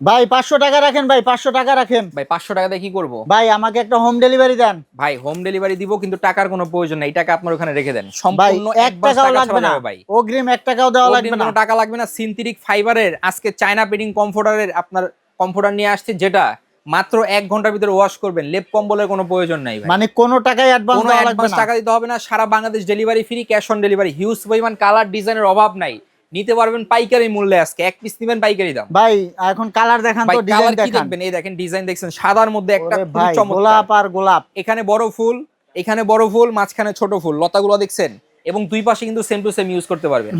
ভাই 500 টাকা রাখেন, ভাই 500 টাকা রাখেন। ভাই 500 টাকা দিয়ে কি করব? ভাই আমাকে একটা হোম ডেলিভারি দেন। ভাই হোম ডেলিভারি দিব, কিন্তু টাকার কোনো প্রয়োজন নাই। এই টাকা আপনার ওখানে রেখে দেন, ভাই সম্পূর্ণ 1 অ্যাডভান্স টাকাও টাকা লাগবে ছাড়া না, যাবে ভাই। অগ্রিম 1 টাকাও দেওয়া লাগবে অগ্রিম না। কোনো টাকা লাগবে না। সিনথেটিক ফাইবারের আজকে চায়না পেডিং কমফোর্টারের আপনার কমফোর্টার নিয়ে আসছে, যেটা মাত্র 1 ঘন্টার ভিতরে ওয়াশ করবেন। লেপ কম্বলের কোনো প্রয়োজন নাই ভাই। মানে কোনো টাকাই অ্যাডভান্স কোনো দেওয়া লাগবে অ্যাডভান্স না। টাকা দিতে হবে না। সারা Bangladesh delivery free, cash on delivery. Huge পরিমাণ কালার ডিজাইনের অভাব নাই, নিতে পারবেন পাইকারি মূল্যে। আজকে এক পিস নেবেন পাইকারি দাম। ভাই এখন কালার দেখান ভাই তো, ডিজাইন কালার কি দেখান। দেখবেন? এই দেখেন ডিজাইন দেখছেন, সাদার মধ্যে একটা ওরে খুবই ভাই, চমৎকার। গোলাপ আর গোলাপ। এখানে বড় ফুল, এখানে বড় ফুল, মাঝখানে ছোট ফুল, লতাগুলো দেখছেন? এবং দুই পাশে কিন্তু সেম টু সেম ইউজ করতে পারবেন।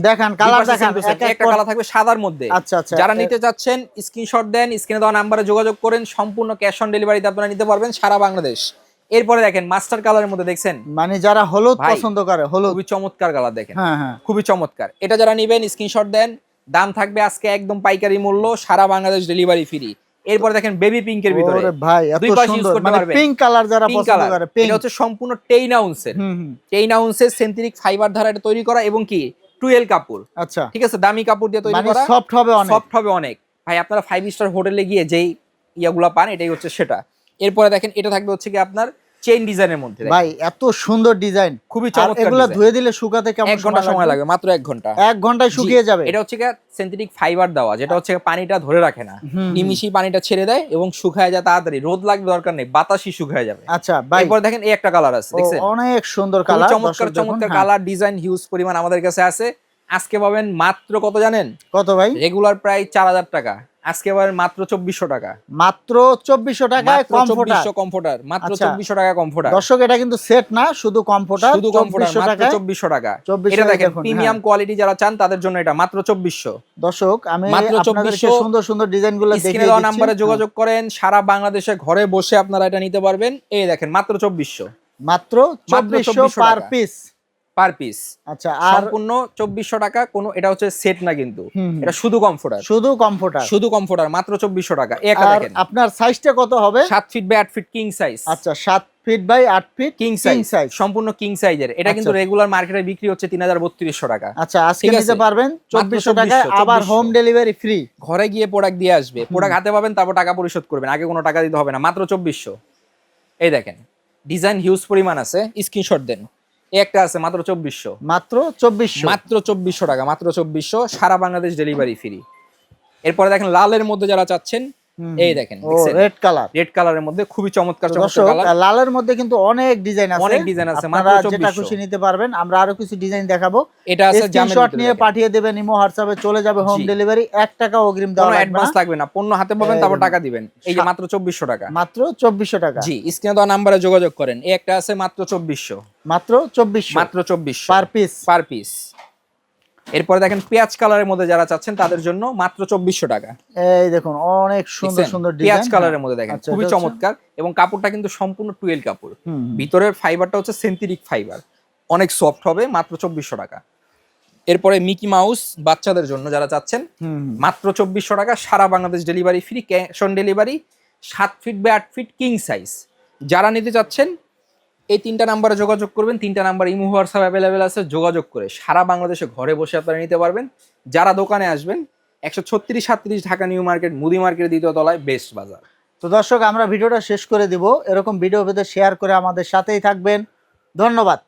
দেখান কালার দেখান। একটা কালার থাকবে সাদার মধ্যে। আচ্ছা আচ্ছা। যারা নিতে চাচ্ছেন স্ক্রিনশট দেন, স্ক্রিনে দেওয়া নাম্বারে যোগাযোগ করেন। সম্পূর্ণ ক্যাশ অন ডেলিভারিতে আপনারা নিতে পারবেন সারা বাংলাদেশ। এরপরে দেখেন মাস্টার কালারের মধ্যে দেখছেন, মানে যারা হলুদ ভাই, পছন্দ করে, হলুদ খুবই চমৎকার কালার দেখেন। হ্যাঁ হ্যাঁ, খুবই চমৎকার। এটা যারা নেবেন স্ক্রিনশট দেন, দাম থাকবে আজকে একদম পাইকারি মূল্য, সারা বাংলাদেশ ডেলিভারি ফ্রি। এরপর দেখেন বেবি পিঙ্কের ভিতরে, ওরে ভাই এত দুই পাশে ইউজ সুন্দর, করতে মানে পারবেন। পিঙ্ক কালার যারা পিঙ্ক পছন্দ কালার, করে, এটা পিঙ্ক। হচ্ছে সম্পূর্ণ 10 আউন্সের। 10 আউন্সের সিনথেটিক ফাইবার দ্বারা এটা তৈরি করা, এবং কি টুয়েল কাপড়। আচ্ছা, ঠিক আছে, দামি কাপড় দিয়ে তৈরি মানে করা, সফট হবে অনেক। সফট হবে অনেক। ভাই আপনারা 5 স্টার হোটেলে গিয়ে যেই ইয়াগুলা পান, এটাই হচ্ছে সেটা। এরপরে দেখেন এটা থাকবে হচ্ছে কি আপনার চেইন ডিজাইনের মধ্যে। ভাই এত সুন্দর ডিজাইন, খুবই আর চমৎকার। এগুলা ধুয়ে দিলে শুকাতে কেমন 1 ঘন্টা সময় লাগবে, মাত্র 1 ঘন্টা। 1 ঘন্টায় শুকিয়ে যাবে। এটা হচ্ছে সিনথেটিক ফাইবার দেওয়া, যেটা হচ্ছে পানিটা ধরে রাখে না, নিমিশি পানিটা ছেড়ে দেয় এবং শুকায় যায় তাড়াতাড়ি। রোদ লাগবে দরকার নেই, বাতাসই শুকায় যাবে। আচ্ছা ভাই, এরপর দেখেন এই একটা কালার আছে, দেখছেন? অনেক সুন্দর খুবই কালার, চমৎকার চমৎকার কালার ডিজাইন হিউজ পরিমাণ আমাদের কাছে আছে। আজকে পাবেন মাত্র কত জানেন? কত ভাই? রেগুলার প্রায় 4000 টাকা, আজকে পাবেন মাত্র 2400 টাকা। মাত্র 2400 টাকায় কমফোর্টার। কমফোর্টার মাত্র আচ্ছা, 2400 টাকা কমফোর্টার। দর্শক এটা কিন্তু সেট না, শুধু কমফোর্টার। শুধু কমফোর্টার 2400 মাত্র টাকায়। 2400 টাকা। 2400 এটা দেখেন দেখুন, প্রিমিয়াম কোয়ালিটি যারা চান তাদের জন্য এটা মাত্র 2400। দর্শক আমি মাত্র আপনাদেরকে 2400 সুন্দর সুন্দর ডিজাইনগুলো দেখিয়ে স্ক্রিনে দেওয়া দিচ্ছি। নাম্বারে যোগাযোগ করেন, সারা বাংলাদেশে ঘরে বসে আপনারা এটা নিতে পারবেন। এই দেখেন মাত্র 2400। মাত্র 2400 পার টাকা। পিস। Per piece. আচ্ছা, আর সম্পূর্ণ 2400 টাকা। কোনো এটা হচ্ছে সেট না কিন্তু, এটা শুধু কমফোর্টার। শুধু কমফোর্টার, শুধু কমফোর্টার মাত্র 2400 টাকা। একটা আর দেখেন আপনার সাইজটা কত হবে? 7 feet by 8 feet king size. আচ্ছা, 7 feet by 8 feet king size, সম্পূর্ণ কিং সাইজের। এটা কিন্তু রেগুলার মার্কেটে বিক্রি হচ্ছে 3200 টাকা। আচ্ছা, আজকে নিতে পারবেন 2400 টাকায়, আবার হোম ডেলিভারি ফ্রি। ঘরে গিয়ে প্রোডাক্ট দিয়ে আসবে, প্রোডাক্ট হাতে পাবেন, তারপর টাকা পরিশোধ করবেন, আগে কোনো টাকা দিতে হবে না। মাত্র 2400। এই দেখেন ডিজাইন হিউজ পরিমাণ আছে, স্ক্রিনশট দেন। এই একটা আছে মাত্র 2400। মাত্র 2400, মাত্র 2400 টাকা, মাত্র 2400, সারা বাংলাদেশ ডেলিভারি ফ্রি। এরপরে দেখেন লালের মধ্যে যারা চাচ্ছেন, এই দেখেন রেড কালার। রেড কালারের মধ্যে খুবই চমৎকার চমৎকার দর্শক কালার। লালের মধ্যে কিন্তু অনেক ডিজাইন আছে, অনেক ডিজাইন আছে, মাত্র আপনারা 2400। যেটা খুশি নিতে পারবেন। আমরা আরো কিছু ডিজাইন দেখাবো। এটা আছে জামের স্ক্রিনশট ভিতরে নিয়ে দেখেন। পাঠিয়ে দেবেন, ইমো হোয়াটসঅ্যাপে চলে যাবে হোম ডেলিভারি। 1 টাকা অগ্রিম দেওয়া কোনো লাগবে অ্যাডভান্স না, লাগবে না, পণ্য হাতে পাবেন তারপর টাকা দিবেন। এই যে মাত্র 2400 টাকা। মাত্র 2400 টাকা। জি, স্ক্রিনে দেওয়া নাম্বারে যোগাযোগ করেন। এই একটা আছে মাত্র 2400। মাত্র 2400, মাত্র 2400 পার পিস। Per piece. এরপরে দেখেন পেঁয়াজ কালারের মধ্যে যারা চাচ্ছেন তাদের জন্য মাত্র 2400 টাকা। এই দেখুন অনেক সুন্দর সুন্দর ডিজাইন পেঁয়াজ কালারের মধ্যে দেখেন, আচ্ছা, খুবই এটা হচ্ছে- চমৎকার। এবং কাপড়টা কিন্তু সম্পূর্ণ টুয়েল কাপড়। ভিতরের ফাইবারটা হচ্ছে সিনথেটিক ফাইবার, অনেক সফট হবে। মাত্র 2400 টাকা। এরপরে মিকি মাউস বাচ্চাদের জন্য যারা চাচ্ছেন, মাত্র 2400 টাকা, সারা Bangladesh delivery free, cash on delivery. 7 feet by 8 feet king size. যারা নিতে চাচ্ছেন এই 3টা নাম্বারে যোগাযোগ করবেন। 3টা নাম্বার ইমো হোয়াটসঅ্যাপ অ্যাভেলেবেল আছে, যোগাযোগ করে সারা বাংলাদেশে ঘরে বসে আপনারা নিতে পারবেন। যারা দোকানে আসবেন 136-37 ঢাকা নিউ মার্কেট, মুদি মার্কেটের 2য় তলায়, বেস্ট বাজার। তো দর্শক আমরা ভিডিওটা শেষ করে দিব। এরকম ভিডিও পেতে শেয়ার করে আমাদের সাথেই থাকবেন। ধন্যবাদ।